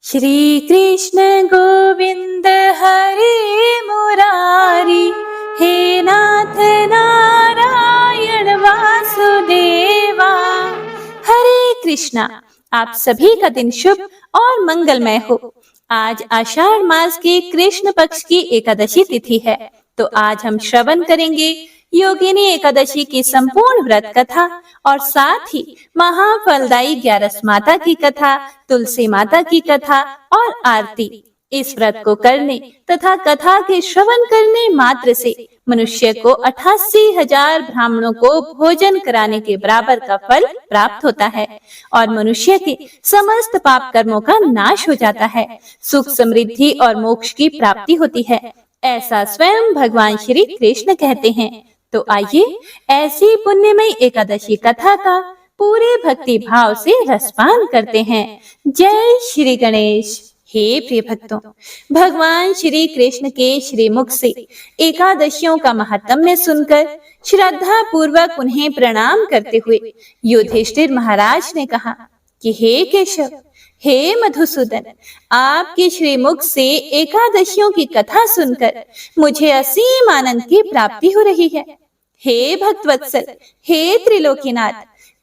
श्री कृष्ण गोविंद हरे मुरारी, हे नाथ नारायण वासुदेवा। हरे कृष्णा। आप सभी का दिन शुभ और मंगलमय हो। आज आषाढ़ मास के कृष्ण पक्ष की एकादशी तिथि है, तो आज हम श्रवण करेंगे योगिनी एकादशी की संपूर्ण व्रत कथा और साथ ही महाफलदायी 11 माता की कथा, तुलसी माता की कथा और आरती। इस व्रत को करने तथा कथा के श्रवण करने मात्र से मनुष्य को 88,000 ब्राह्मणों को भोजन कराने के बराबर का फल प्राप्त होता है और मनुष्य के समस्त पाप कर्मों का नाश हो जाता है, सुख समृद्धि और मोक्ष की प्राप्ति होती है। ऐसा स्वयं भगवान श्री कृष्ण कहते हैं। तो आइए ऐसी पुण्यमयी एकादशी कथा का पूरे भक्ति भाव से रसपान करते हैं। जय श्री गणेश। हे प्रिय भक्तों, भगवान श्री कृष्ण के श्रीमुख से एकादशियों का महात्म्य सुनकर श्रद्धा पूर्वक उन्हें प्रणाम करते हुए युधिष्ठिर महाराज ने कहा कि हे केशव, हे मधुसूदन, आपके श्रीमुख से एकादशियों की कथा सुनकर मुझे असीम आनंद की प्राप्ति हो रही है। हे भक्तवत्सल, हे त्रिलोकीनाथ,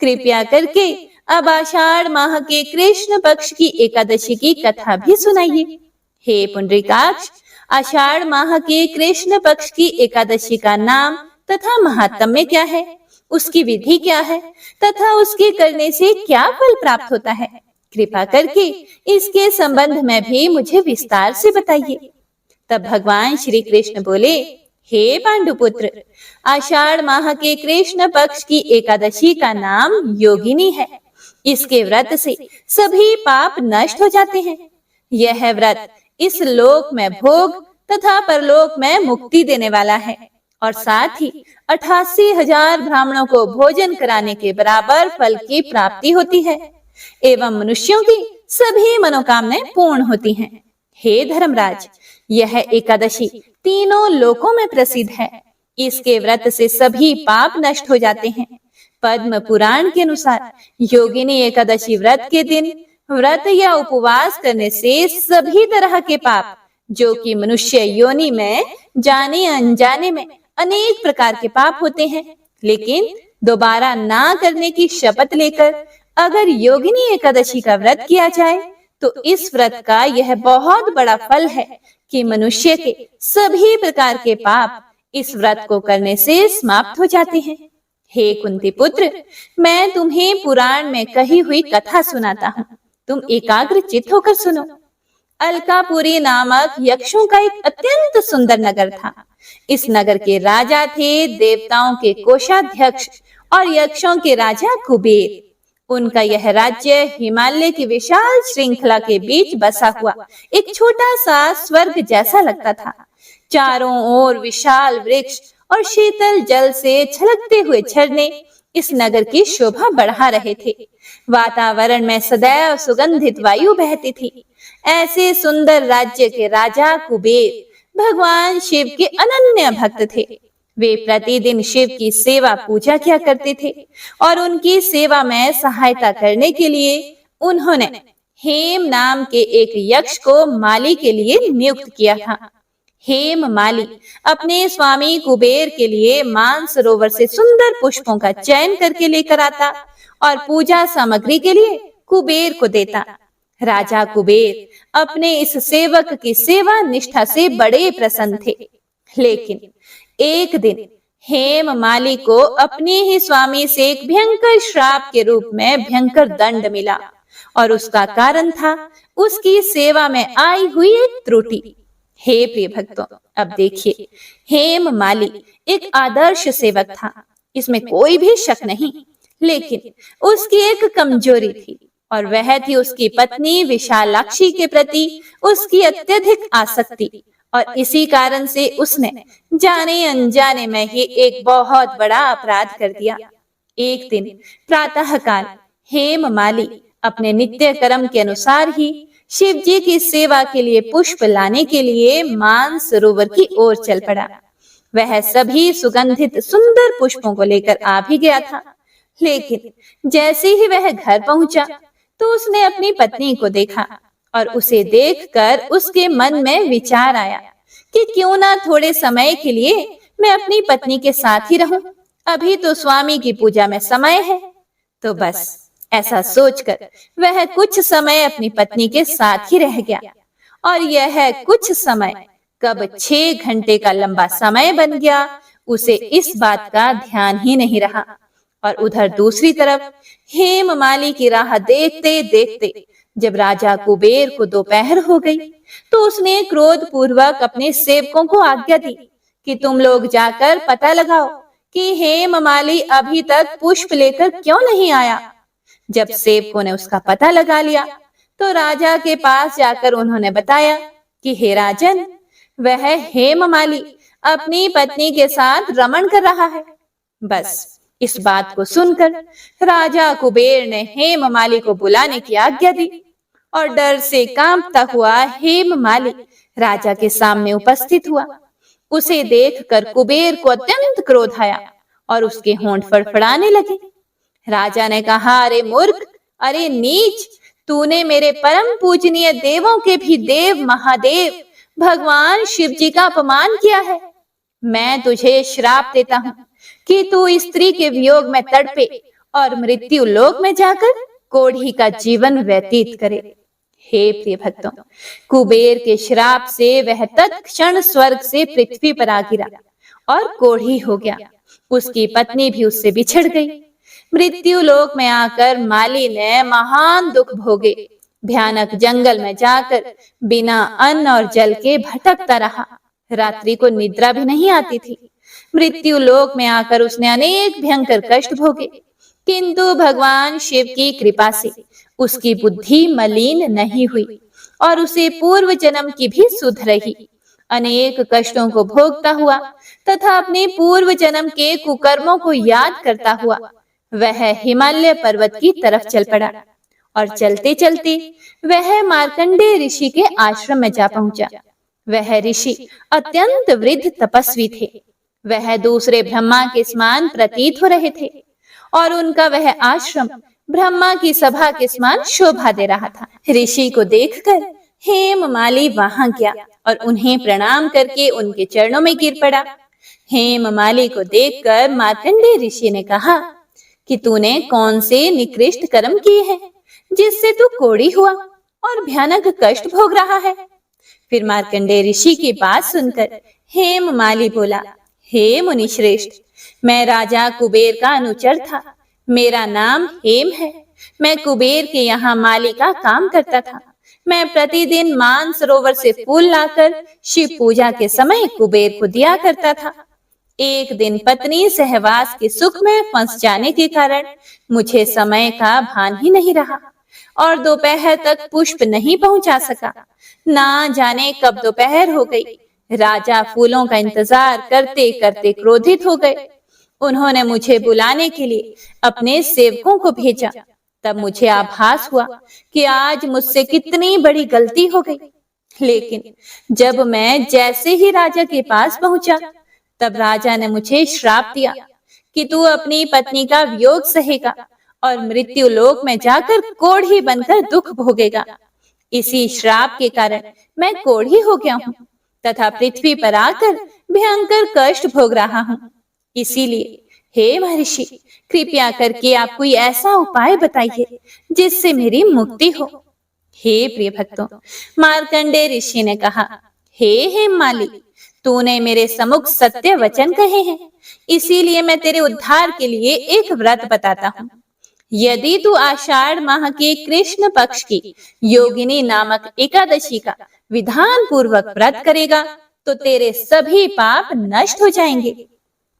कृपया करके अब आषाढ़ माह के कृष्ण पक्ष की एकादशी की कथा भी सुनाइए। हे पुंडरीकाक्ष, आषाढ़ माह के कृष्ण पक्ष की एकादशी का नाम तथा महात्म्य क्या है, उसकी विधि क्या है तथा उसके करने से क्या फल प्राप्त होता है, कृपा करके इसके संबंध में भी मुझे विस्तार से बताइए। तब भगवान श्री कृष्ण बोले, हे पांडुपुत्र, आषाढ़ माह के कृष्ण पक्ष की एकादशी का नाम योगिनी है। इसके व्रत से सभी पाप नष्ट हो जाते हैं। यह व्रत इस लोक में भोग तथा परलोक में मुक्ति देने वाला है और साथ ही 88,000 ब्राह्मणों को भोजन कराने के बराबर फल की प्राप्ति होती है एवं मनुष्यों की सभी मनोकामनाएं पूर्ण होती हैं। हे धर्मराज, यह एकादशी तीनों लोकों में प्रसिद्ध है। इसके व्रत से सभी पाप नष्ट हो जाते हैं। पद्म पुराण के अनुसार योगिनी एकादशी व्रत के दिन व्रत या उपवास करने से सभी तरह के पाप, जो कि मनुष्य योनि में जाने अनजाने में अनेक प्रकार के पाप होते हैं, लेकिन दोबारा ना करने की शपथ लेकर अगर योगिनी एकादशी का व्रत किया जाए तो इस व्रत का यह बहुत बड़ा फल है कि मनुष्य के सभी प्रकार के पाप इस व्रत को करने से समाप्त हो जाते हैं। हे कुंती पुत्र, मैं तुम्हें पुराण में कही हुई कथा सुनाता हूँ, तुम एकाग्र चित्त होकर सुनो। अलकापुरी नामक यक्षों का एक अत्यंत सुंदर नगर था। इस नगर के राजा थे देवताओं के कोषाध्यक्ष और यक्षों के राजा कुबेर। उनका यह राज्य हिमालय की विशाल श्रृंखला के बीच बसा हुआ एक छोटा सा स्वर्ग जैसा लगता था। चारों ओर विशाल वृक्ष और शीतल जल से छलकते हुए झरने इस नगर की शोभा बढ़ा रहे थे। वातावरण में सदैव सुगंधित वायु बहती थी। ऐसे सुंदर राज्य के राजा कुबेर भगवान शिव के अनन्य भक्त थे। वे प्रतिदिन शिव की सेवा पूजा किया करते थे और उनकी सेवा में सहायता करने के लिए उन्होंने हेम नाम के एक यक्ष को माली के लिए नियुक्त किया था। हेम माली अपने स्वामी कुबेर के लिए मानसरोवर से सुंदर पुष्पों का चयन करके लेकर आता और पूजा सामग्री के लिए कुबेर को देता। राजा कुबेर अपने इस सेवक की सेवा निष्ठा से बड़े प्रसन्न थे, लेकिन एक दिन हेम माली को अपने ही स्वामी से एक भयंकर श्राप के रूप में भयंकर दंड मिला और उसका कारण था उसकी सेवा में आई हुई एक त्रुटि। हे प्रिय भक्तों, अब देखिए, हेम माली एक आदर्श सेवक था, इसमें कोई भी शक नहीं, लेकिन उसकी एक कमजोरी थी और वह थी उसकी पत्नी विशालाक्षी के प्रति उसकी अत्यधिक आसक्ति। और इसी कारण से उसने जाने अनजाने में ही एक बहुत बड़ा अपराध कर दिया। एक दिन प्रातःकाल हेम माली अपने नित्य कर्म के अनुसार ही शिव जी की सेवा के लिए पुष्प लाने के लिए मानसरोवर की ओर चल पड़ा। वह सभी सुगंधित सुंदर पुष्पों को लेकर आ भी गया था, लेकिन जैसे ही वह घर पहुंचा तो उसने अपनी पत्नी को देखा और उसे देखकर उसके मन में विचार आया कि क्यों ना थोड़े समय के लिए मैं अपनी पत्नी के साथ ही रहूं। अभी तो स्वामी की पूजा में समय है। तो बस ऐसा सोचकर वह कुछ समय अपनी पत्नी के साथ ही रह गया और यह कुछ समय कब 6 घंटे का लंबा समय बन गया, उसे इस बात का ध्यान ही नहीं रहा। और उधर दूसरी तरफ हेममाली की राह देखते देखते जब राजा कुबेर को दोपहर हो गई तो उसने क्रोध पूर्वक अपने सेवकों को आज्ञा दी कि तुम लोग जाकर पता लगाओ कि हेममाली अभी तक पुष्प लेकर क्यों नहीं आया। जब सेवकों ने उसका पता लगा लिया तो राजा के पास जाकर उन्होंने बताया कि हे राजन, वह हेममाली अपनी पत्नी के साथ रमण कर रहा है। बस इस बात को सुनकर राजा कुबेर ने हेममाली को बुलाने की आज्ञा दी और डर से कांपता हुआ हेममाली राजा के सामने उपस्थित हुआ। उसे देखकर कुबेर को अत्यंत क्रोध आया और उसके होंठ फड़फड़ाने लगे। राजा ने कहा, अरे मूर्ख, अरे नीच, तूने मेरे परम पूजनीय देवों के भी देव महादेव भगवान शिव जी का अपमान किया है। मैं तुझे श्राप देता हूँ कि तू स्त्री के वियोग में तड़पे और मृत्यु लोक में जाकर कोढ़ी का जीवन व्यतीत करे। हे प्रिय भक्तों, कुबेर के श्राप से वह तत्क्षण स्वर्ग से पृथ्वी पर आ गिरा और कोढ़ी हो गया। उसकी पत्नी भी उससे बिछड़ गई। मृत्यु लोक में आकर माली ने महान दुख भोगे। भयानक जंगल में जाकर बिना अन्न और जल के भटकता रहा। रात्रि को निद्रा भी नहीं आती थी। मृत्यु लोक में आकर उसने अनेक भयंकर कष्ट भोगे, किंतु भगवान शिव की कृपा से उसकी बुद्धि मलिन नहीं हुई और उसे पूर्व जन्म की भी सुध रही। अनेक कष्टों को भोगता हुआ तथा अपने पूर्व जन्म के कुकर्मों को याद करता हुआ वह हिमालय पर्वत की तरफ चल पड़ा और चलते चलते वह मार्कंडेय ऋषि के आश्रम में जा पहुंचा। वह ऋषि अत्यंत वृद्ध तपस्वी थे। वह दूसरे ब्रह्मा के समान प्रतीत हो रहे थे और उनका वह आश्रम ब्रह्मा की सभा के समान शोभा दे रहा था। ऋषि को देखकर हेममाली वहां गया और उन्हें प्रणाम करके उनके चरणों में गिर पड़ा। हेममाली को देखकर मार्कंडेय ऋषि ने कहा कि तूने कौन से निकृष्ट कर्म किए हैं जिससे तू कोढ़ी हुआ और भयानक कष्ट भोग रहा है। फिर मार्कंडेय ऋषि की बात सुनकर हेममाली बोला, हे मुनि श्रेष्ठ, मैं राजा कुबेर का अनुचर था। मेरा नाम हेम है। मैं कुबेर के यहाँ माली का काम करता था। मैं प्रतिदिन मानसरोवर से फूल लाकर शिव पूजा के समय कुबेर को दिया करता था। एक दिन पत्नी सहवास के सुख में फंस जाने के कारण मुझे समय का भान ही नहीं रहा और दोपहर तक पुष्प नहीं पहुंचा सका। ना जाने कब दोपहर हो गई। राजा फूलों का इंतजार करते करते क्रोधित हो गए। उन्होंने मुझे बुलाने के लिए अपने सेवकों को भेजा। तब मुझे आभास हुआ कि आज मुझसे कितनी बड़ी गलती हो गई। लेकिन जब मैं जैसे ही राजा के पास पहुंचा तब राजा ने मुझे श्राप दिया कि तू अपनी पत्नी का वियोग सहेगा और मृत्यु लोक में जाकर कोढ़ी बनकर दुख भोगेगा। इसी श्राप के कारण मैं कोढ़ी हो गया हूँ तथा पृथ्वी पर आकर भयंकर कष्ट भोग रहा हूँ। इसीलिए हे महर्षि, कृपया करके आप कोई ऐसा उपाय बताइए जिससे मेरी मुक्ति हो। हे प्रिय भक्तों, मार्कंडेय ऋषि ने कहा, हे हेममाली, तूने मेरे सम्मुख सत्य वचन कहे हैं, इसीलिए मैं तेरे उद्धार के लिए एक व्रत बताता हूँ। यदि तू आषाढ़ माह के कृष्ण पक्ष की योगिनी नामक एकादशी का विधान पूर्वक व्रत करेगा तो तेरे सभी पाप नष्ट हो जाएंगे।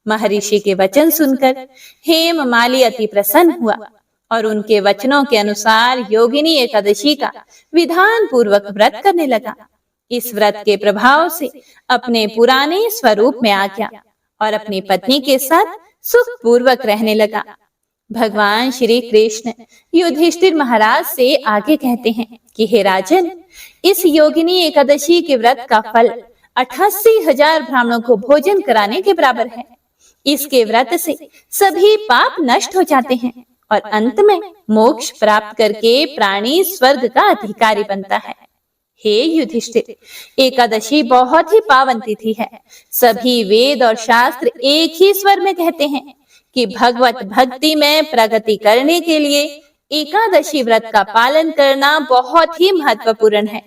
महर्षि के वचन सुनकर हेममाली अति प्रसन्न हुआ और उनके वचनों के अनुसार योगिनी एकादशी का विधान पूर्वक व्रत करने लगा। इस व्रत के प्रभाव से अपने पुराने स्वरूप में आ गया और अपनी पत्नी के साथ सुख पूर्वक रहने लगा। भगवान श्री कृष्ण युधिष्ठिर महाराज से आगे कहते हैं कि हे राजन, इस योगिनी एकादशी के व्रत का फल 88,000 ब्राह्मणों को भोजन कराने के बराबर है। इसके व्रत से सभी पाप नष्ट हो जाते हैं और अंत में मोक्ष प्राप्त करके प्राणी स्वर्ग का अधिकारी बनता है। हे युधिष्ठिर, एकादशी बहुत ही पावन तिथि है। सभी वेद और शास्त्र एक ही स्वर में कहते हैं कि भगवत भक्ति में प्रगति करने के लिए एकादशी व्रत का पालन करना बहुत ही महत्वपूर्ण है।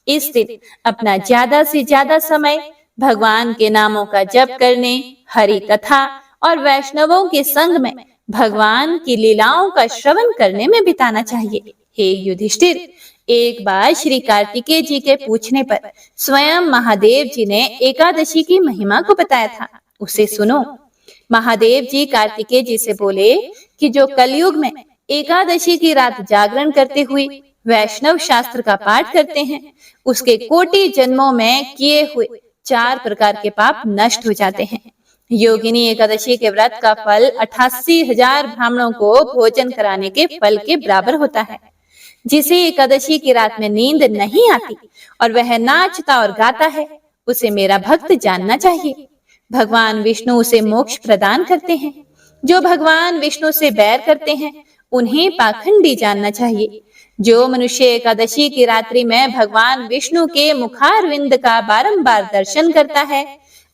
इस दिन अपना ज्यादा से ज्यादा समय भगवान के नामों का जप करने, हरि कथा और वैष्णवों के संग में भगवान की लीलाओं का श्रवण करने में बिताना चाहिए। हे युधिष्ठिर, एक बार श्री कार्तिकेय जी के पूछने पर स्वयं महादेव जी ने एकादशी की महिमा को बताया था। उसे सुनो। महादेव जी कार्तिकेय जी से बोले कि जो कलयुग में एकादशी की रात जागरण करते हुए वैष्णव शास्त्र का पाठ करते हैं, उसके कोटि जन्मों में किए हुए 4 प्रकार के पाप नष्ट हो जाते हैं। योगिनी एकादशी के व्रत का फल 88,000 ब्राह्मणों को भोजन कराने के फल के बराबर होता है। जिसे एकादशी की रात में नींद नहीं आती और वह नाचता और गाता है, उसे मेरा भक्त जानना चाहिए। भगवान विष्णु उसे मोक्ष प्रदान करते हैं। जो भगवान विष्णु से बैर करते हैं, उन्हें पाखंडी जानना चाहिए। जो मनुष्य एकादशी की रात्रि में भगवान विष्णु के मुखारविंद का बारंबार दर्शन करता है,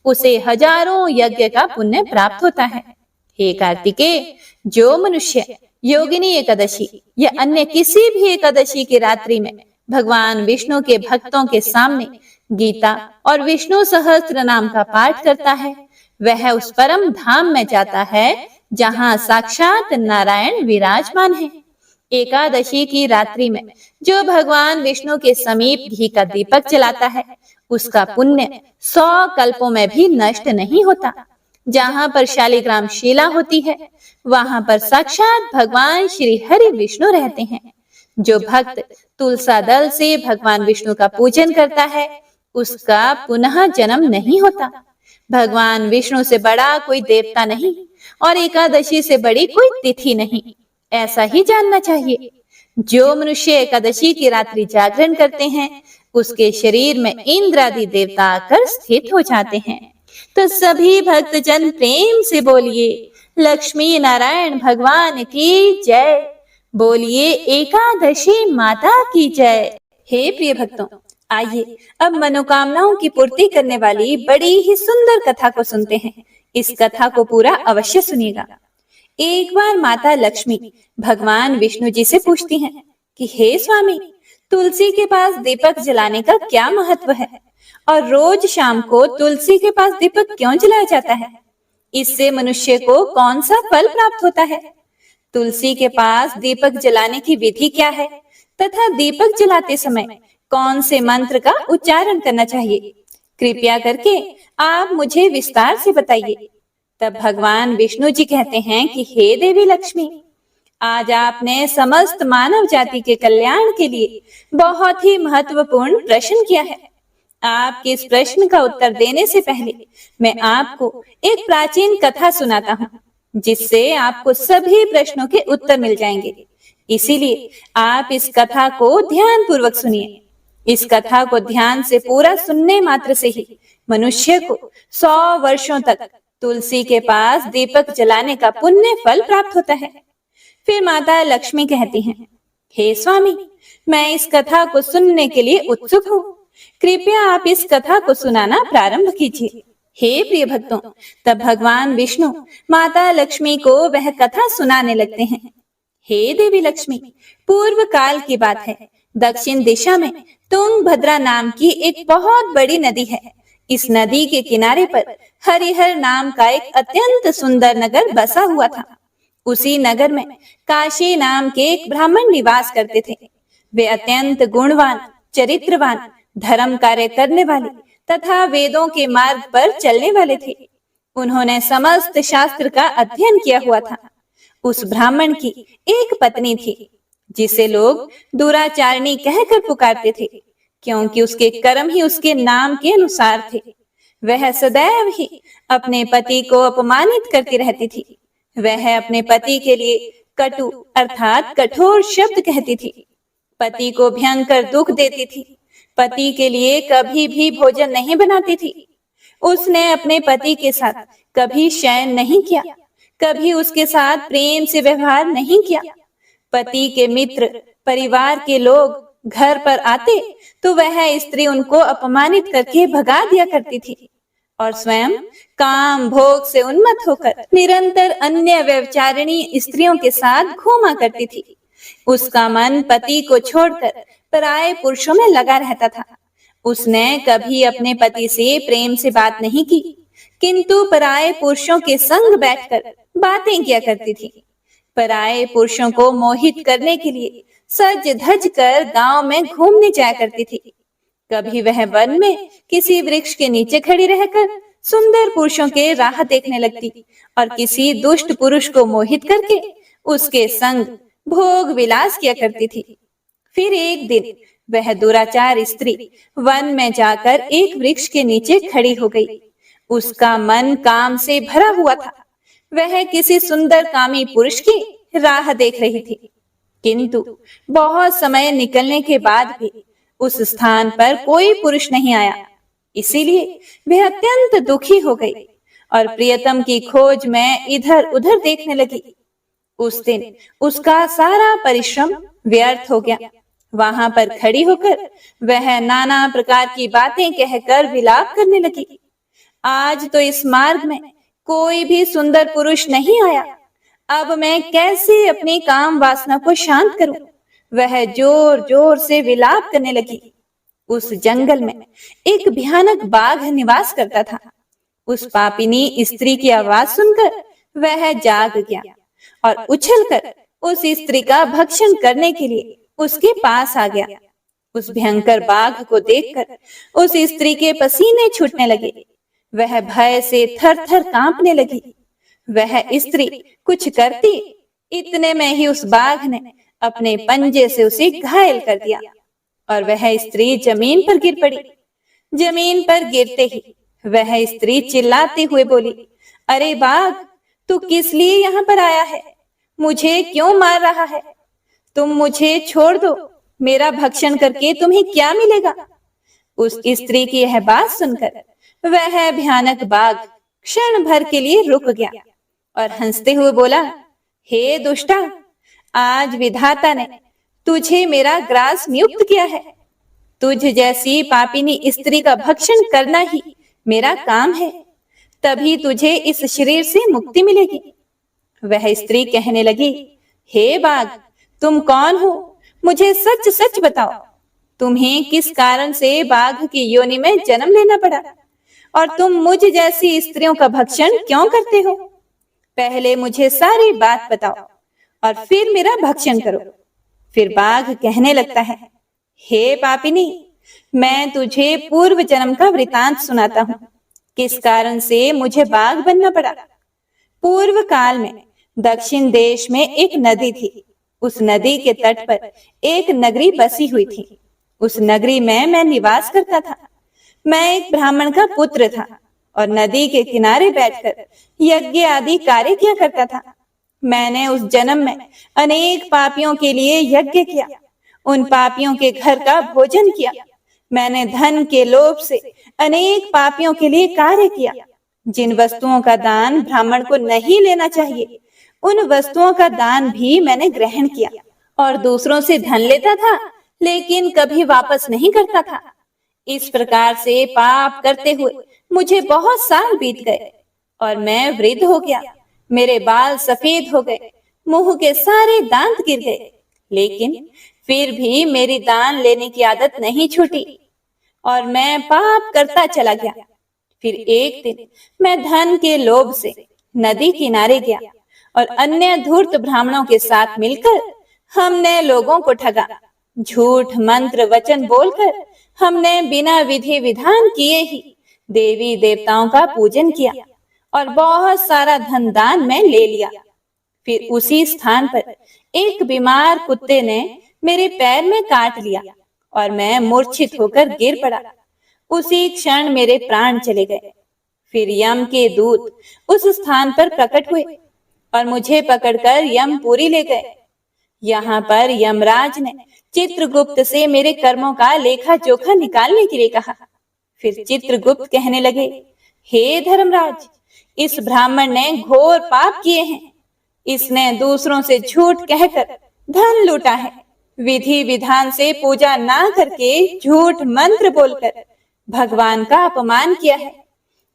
उसे हजारों यज्ञ का पुण्य प्राप्त होता है। हे कार्तिकेय, जो मनुष्य योगिनी एकादशी या अन्य किसी भी एकादशी की रात्रि में भगवान विष्णु के भक्तों के सामने गीता और विष्णु सहस्त्र नाम का पाठ करता है, वह उस परम धाम में जाता है जहाँ साक्षात नारायण विराजमान है। एकादशी की रात्रि में जो भगवान विष्णु के समीप घी का दीपक जलाता है, उसका पुण्य 100 कल्पों में भी नष्ट नहीं होता। जहाँ पर शालिग्राम शिला होती है, वहां पर साक्षात भगवान श्री हरि विष्णु रहते हैं। जो भक्त तुलसा दल से भगवान विष्णु का पूजन करता है, उसका पुनः जन्म नहीं होता। भगवान विष्णु से बड़ा कोई देवता नहीं और एकादशी से बड़ी कोई तिथि नहीं, ऐसा ही जानना चाहिए। जो मनुष्य एकादशी की रात्रि जागरण करते हैं, उसके शरीर में इंद्र आदि देवता आकर स्थित हो जाते हैं। तो सभी भक्तजन प्रेम से बोलिए लक्ष्मी नारायण भगवान की जय। बोलिए एकादशी माता की जय। हे प्रिय भक्तों, आइए अब मनोकामनाओं की पूर्ति करने वाली बड़ी ही सुंदर कथा को सुनते हैं। इस कथा को पूरा अवश्य सुनिएगा। एक बार माता लक्ष्मी भगवान विष्णु जी से पूछती हैं कि हे स्वामी, तुलसी के पास दीपक जलाने का क्या महत्व है और रोज शाम को तुलसी के पास दीपक क्यों जलाया जाता है? इससे मनुष्य को कौन सा फल प्राप्त होता है? तुलसी के पास दीपक जलाने की विधि क्या है तथा दीपक जलाते समय कौन से मंत्र का उच्चारण करना चाहिए? कृपया करके आप मुझे विस्तार से बताइए। तब भगवान विष्णु जी कहते हैं कि हे देवी लक्ष्मी, आज आपने समस्त मानव जाति के कल्याण के लिए बहुत ही महत्वपूर्ण प्रश्न किया है। आपके इस प्रश्न का उत्तर देने से पहले मैं आपको एक प्राचीन कथा सुनाता हूँ, जिससे आपको सभी प्रश्नों के उत्तर मिल जाएंगे। इसीलिए आप इस कथा को ध्यान पूर्वक सुनिए। इस कथा को ध्यान से पूरा सुनने मात्र से ही मनुष्य को 100 वर्षों तक तुलसी के पास दीपक जलाने का पुण्य फल प्राप्त होता है। फिर माता लक्ष्मी कहती हैं, हे स्वामी, मैं इस कथा को सुनने के लिए उत्सुक हूँ। कृपया आप इस कथा को सुनाना प्रारंभ कीजिए। हे प्रिय भक्तों, तब भगवान विष्णु माता लक्ष्मी को वह कथा सुनाने लगते हैं। हे देवी लक्ष्मी, पूर्व काल की बात है। दक्षिण दिशा में तुंगभद्रा नाम की एक बहुत बड़ी नदी है। इस नदी के किनारे पर हरिहर नाम का एक अत्यंत सुंदर नगर बसा हुआ था। उसी नगर में काशी नाम के एक ब्राह्मण निवास करते थे। वे अत्यंत गुणवान, चरित्रवान, धर्म कार्य करने वाले तथा वेदों के मार्ग पर चलने वाले थे। उन्होंने समस्त शास्त्र का अध्ययन किया हुआ था। उस ब्राह्मण की एक पत्नी थी, जिसे लोग दुराचारिणी कहकर पुकारते थे, क्योंकि उसके कर्म ही उसके नाम के अनुसार थे। वह सदैव ही अपने पति को अपमानित करती रहती थी। वह अपने पति के लिए कटु अर्थात कठोर शब्द कहती थी। पति को भयंकर दुख देती थी। पति के लिए कभी भी भोजन नहीं बनाती थी। उसने अपने पति के साथ कभी शयन नहीं किया, कभी उसके साथ प्रेम से व्यवहार नहीं किया। पति के मित्र, परिवार के लोग घर पर आते तो वह स्त्री उनको अपमानित करके भगा दिया करती थी और स्वयं काम भोग से उन्मत्त होकर निरंतर अन्य व्यभिचारिणी स्त्रियों के साथ घूमा करती थी। उसका मन पति को छोड़कर पराये पुरुषों में लगा रहता था। उसने कभी अपने पति से प्रेम से बात नहीं की, किंतु पराये पुरुषों के संग बैठकर बातें किया करती थी। पराये पुरुषों को मोहित करने के लिए सज धज कर गांव में घूमने जाया करती थी। कभी वह वन में किसी वृक्ष के नीचे खड़ी रहकर सुंदर पुरुषों के राह देखने लगती और किसी दुष्ट पुरुष को मोहित करके उसके संग भोग विलास किया करती थी। फिर एक दिन वह दुराचार स्त्री वन में जाकर एक वृक्ष के नीचे खड़ी हो गई। उसका मन काम से भरा हुआ था। वह किसी सुंदर कामी पुरुष की राह देख रही थी, किंतु बहुत समय निकलने के बाद भी उस स्थान पर कोई पुरुष नहीं आया। इसीलिए वह अत्यंत दुखी हो गई और प्रियतम की खोज में इधर उधर देखने लगी। उस दिन उसका सारा परिश्रम व्यर्थ हो गया। वहां पर खड़ी होकर वह नाना प्रकार की बातें कहकर विलाप करने लगी। आज तो इस मार्ग में कोई भी सुंदर पुरुष नहीं आया। अब मैं कैसे अपनी काम वासना को शांत करूं? वह जोर जोर से विलाप करने लगी। उस जंगल में एक भयानक बाघ निवास करता था। उस पापिनी स्त्री की आवाज सुनकर वह जाग गया और उछलकर उस स्त्री का भक्षण करने के लिए उसके पास आ गया। उस भयंकर बाघ को देखकर उस स्त्री के पसीने छूटने लगे। वह भय से थर थर कांपने लगी। वह स्त्री कुछ करती, इतने में ही उस बाघ ने अपने पंजे से उसे घायल कर दिया और वह स्त्री जमीन पर गिर पड़ी। जमीन पर गिरते ही वह स्त्री चिल्लाते हुए बोली, अरे बाघ, तू किस लिए यहाँ पर आया है? मुझे क्यों मार रहा है? तुम मुझे छोड़ दो। मेरा भक्षण करके तुम्हें क्या मिलेगा? उस स्त्री की यह बात सुनकर वह भयानक बाघ क्षण भर के लिए रुक गया और हंसते हुए बोला, हे दुष्टा, आज विधाता ने तुझे मेरा ग्रास नियुक्त किया है। तुझ जैसी पापिनी स्त्री का भक्षण करना ही मेरा काम है, तभी तुझे इस शरीर से मुक्ति मिलेगी। वह स्त्री कहने लगी, हे बाघ, तुम कौन हो? मुझे सच सच बताओ। तुम्हें किस कारण से बाघ की योनि में जन्म लेना पड़ा और तुम मुझ जैसी स्त्रियों का भक्षण क्यों करते हो? पहले मुझे सारी बात बताओ और फिर मेरा भक्षण करो। फिर बाघ कहने लगता है, हे पापिनी, मैं तुझे पूर्व जन्म का वृतांत सुनाता हूँ, किस कारण से मुझे बाघ बनना पड़ा। पूर्व काल में दक्षिण देश में एक नदी थी। उस नदी के तट पर एक नगरी बसी हुई थी। उस नगरी में मैं निवास करता था। मैं एक ब्राह्मण का पुत्र था और नदी के किनारे बैठकर यज्ञ आदि कार्य किया करता था। मैंने उस जन्म में अनेक पापियों के लिए यज्ञ किया, उन पापियों के घर का भोजन किया। मैंने धन के लोभ से अनेक पापियों के लिए कार्य किया। जिन वस्तुओं का दान ब्राह्मण को नहीं लेना चाहिए, उन वस्तुओं का दान भी मैंने ग्रहण किया और दूसरों से धन लेता था, लेकिन कभी वापस नहीं करता था। इस प्रकार से पाप करते हुए मुझे बहुत साल बीत गए और मैं वृद्ध हो गया। मेरे बाल सफेद हो गए, मुंह के सारे दांत गिर गए, लेकिन फिर भी मेरी दान लेने की आदत नहीं छूटी और मैं पाप करता चला गया। फिर एक दिन मैं धन के लोभ से नदी किनारे गया और अन्य धूर्त ब्राह्मणों के साथ मिलकर हमने लोगों को ठगा। झूठ मंत्र वचन बोलकर हमने बिना विधि विधान किए ही देवी देवताओं का पूजन किया और बहुत सारा धन दान में ले लिया। फिर उसी स्थान पर एक बीमार कुत्ते ने मेरे पैर में काट लिया और मैं मूर्छित होकर गिर पड़ा। उसी क्षण मेरे प्राण चले गए। फिर यम के दूत उस स्थान पर प्रकट हुए और मुझे पकड़कर यमपुरी ले गए। यहाँ पर यमराज ने चित्रगुप्त से मेरे कर्मों का लेखा जोखा निकालने के लिए कहा। फिर चित्रगुप्त कहने लगे, हे धर्मराज, इस ब्राह्मण ने घोर पाप किए हैं। इसने दूसरों से झूठ कहकर धन लूटा है। विधि विधान से पूजा ना करके झूठ मंत्र बोलकर भगवान का अपमान किया है।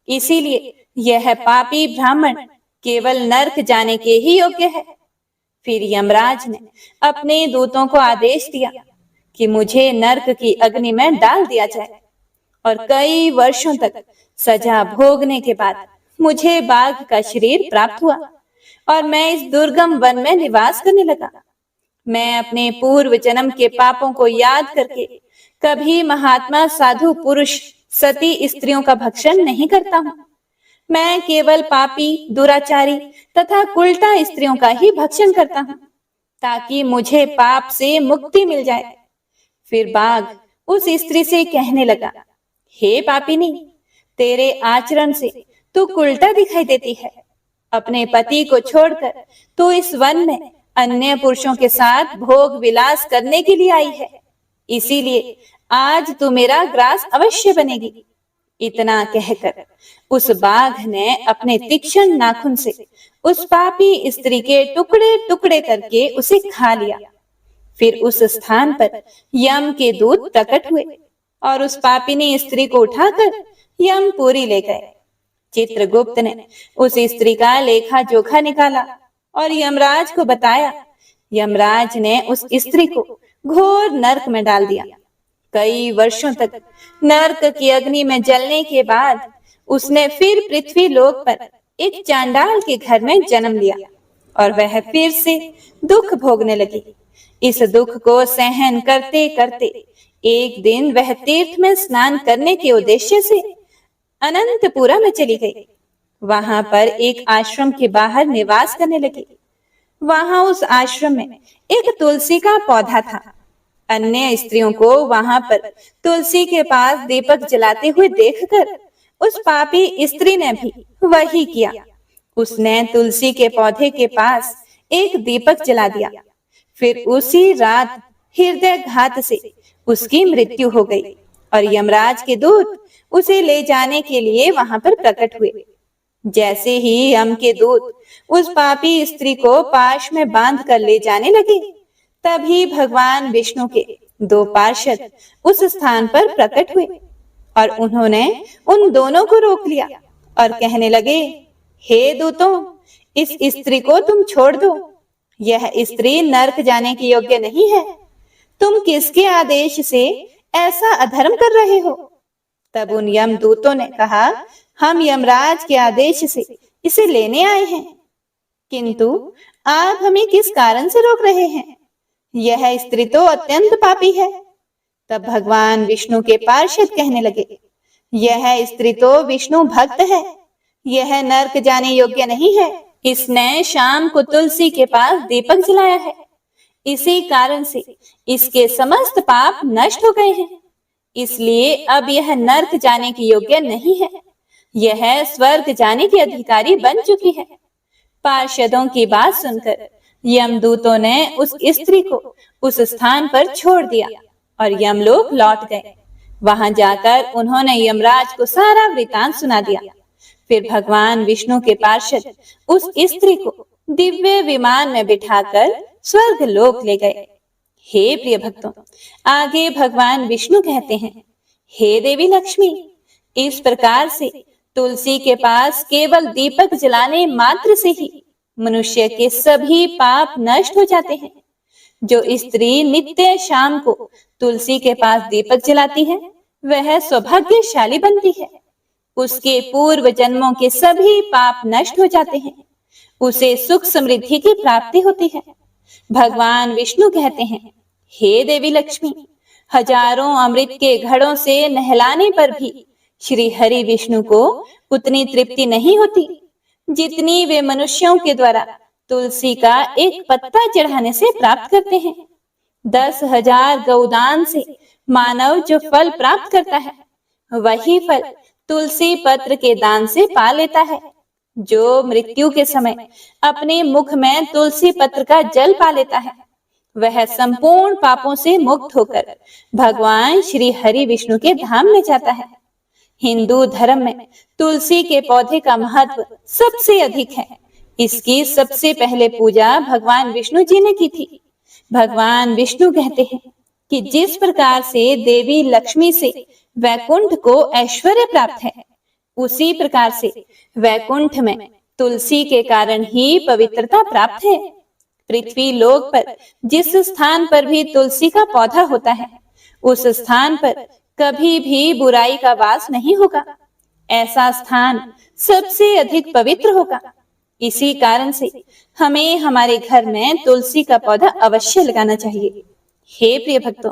इसीलिए यह पापी ब्राह्मण केवल नरक जाने के ही योग्य है। फिर यमराज ने अपने दूतों को आदेश दिया कि मुझे नरक की अग्नि में डाल दिया जाए और कई वर्षों तक सजा भोगने के बाद मुझे बाघ का शरीर प्राप्त हुआ और मैं इस दुर्गम वन में निवास करने लगा। मैं अपने पूर्व जन्म के पापों को याद करके कभी महात्मा साधु पुरुष सती स्त्रियों का भक्षण नहीं करता हूँ। मैं केवल पापी दुराचारी तथा उल्टा स्त्रियों का ही भक्षण करता हूँ ताकि मुझे पाप से मुक्ति मिल जाए। फिर बाघ उस स्त्री से कहने लगा, हे पापिनी, तेरे आचरण से तू उल्टा दिखाई देती है। अपने पति को छोड़कर तू इस वन में अन्य पुरुषों के साथ भोग विलास करने के लिए आई है, इसीलिए आज तू मेरा ग्रास अवश्य बनेगी। इतना कहकर उस बाघ ने अपने तीक्ष्ण नाखून से उस पापी स्त्री के टुकड़े टुकड़े करके उसे खा लिया। फिर उस स्थान पर यम के दूत प्रकट हुए और उस पापिनी स्त्री को उठाकर यमपुरी ले गए। चित्रगुप्त ने उस स्त्री का लेखा जोखा निकाला और यमराज को बताया। यमराज ने उस स्त्री को घोर नरक में डाल दिया। कई वर्षों तक नरक की अग्नि में जलने के बाद उसने फिर पृथ्वी लोक पर एक चांडाल के घर में जन्म लिया और वह फिर से दुख भोगने लगी। इस दुख को सहन करते करते एक दिन वह तीर्थ में स्नान करने के उद्देश्य से अनंतपुरा में चली गई। वहां पर एक आश्रम के बाहर निवास करने लगी। वहां उस आश्रम में एक तुलसी का पौधा था। अन्य स्त्रियों को वहां पर तुलसी के पास दीपक जलाते हुए देखकर उस पापी स्त्री ने भी वही किया। उसने तुलसी के पौधे के पास एक दीपक जला दिया। फिर उसी रात हृदय घात से उसकी मृत्यु हो गई और यमराज के दूत उसे ले जाने के लिए वहां पर प्रकट हुए। जैसे ही यम के दूत उस पापी स्त्री को पाश में बांध कर ले जाने लगे, तभी भगवान विष्णु के दो पार्षद उस स्थान पर प्रकट हुए और उन्होंने उन दोनों को रोक लिया और कहने लगे, हे दूतों, इस स्त्री को तुम छोड़ दो। यह स्त्री नरक जाने की योग्य नहीं है। तुम किसके आदेश से ऐसा अधर्म कर रहे हो? तब उन यमदूतों ने कहा, हम यमराज के आदेश से इसे लेने आए हैं, किंतु आप हमें किस कारण से रोक रहे हैं? यह स्त्री तो अत्यंत पापी है। तब भगवान विष्णु के पार्षद कहने लगे, यह स्त्री तो विष्णु भक्त है, यह नरक जाने योग्य नहीं है। इसने शाम को तुलसी के पास दीपक जलाया है, इसी कारण से इसके समस्त पाप नष्ट हो गए हैं, इसलिए अब यह नरक जाने की योग्य नहीं है। यह स्वर्ग जाने की अधिकारी बन चुकी है। पार्षदों की बात सुनकर यमदूतों ने उस स्त्री को उस स्थान पर छोड़ दिया और यमलोक लौट गए। वहां जाकर उन्होंने यमराज को सारा वृतांत सुना दिया। फिर भगवान विष्णु के पार्षद उस स्त्री को दिव्य विमान में बिठाकर स्वर्ग लोक ले गए। हे प्रिय भक्तों, आगे भगवान विष्णु कहते हैं, हे देवी लक्ष्मी, इस प्रकार से तुलसी के पास केवल दीपक जलाने मात्र से ही मनुष्य के सभी पाप नष्ट हो जाते हैं। जो स्त्री नित्य शाम को तुलसी के पास दीपक जलाती है, वह सौभाग्यशाली बनती है। उसके पूर्व जन्मों के सभी पाप नष्ट हो जाते हैं। उसे सुख समृद्धि की प्राप्ति होती है। भगवान विष्णु कहते हैं, हे देवी लक्ष्मी, हजारों अमृत के घड़ों से नहलाने पर भी श्री हरि विष्णु को उतनी तृप्ति नहीं होती जितनी वे मनुष्यों के द्वारा तुलसी का एक पत्ता चढ़ाने से प्राप्त करते हैं। 10,000 गौदान से मानव जो फल प्राप्त करता है, वही फल तुलसी पत्र के दान से पा लेता है। जो मृत्यु के समय अपने मुख में तुलसी पत्र का जल पा लेता है, वह संपूर्ण पापों से मुक्त होकर भगवान श्री हरि विष्णु के धाम में जाता है। हिंदू धर्म में तुलसी के पौधे का महत्व सबसे अधिक है। इसकी सबसे पहले पूजा भगवान विष्णु जी ने की थी। भगवान विष्णु कहते हैं कि जिस प्रकार से देवी लक्ष्मी से वैकुंठ को ऐश्वर्य प्राप्त है, उसी प्रकार से वैकुंठ में तुलसी के कारण ही पवित्रता प्राप्त है। पृथ्वी लोक पर जिस स्थान पर भी तुलसी का पौधा होता है, उस स्थान पर कभी भी बुराई का वास नहीं होगा। ऐसा स्थान सबसे अधिक पवित्र होगा। इसी कारण से हमें हमारे घर में तुलसी का पौधा अवश्य लगाना चाहिए। हे प्रिय भक्तों,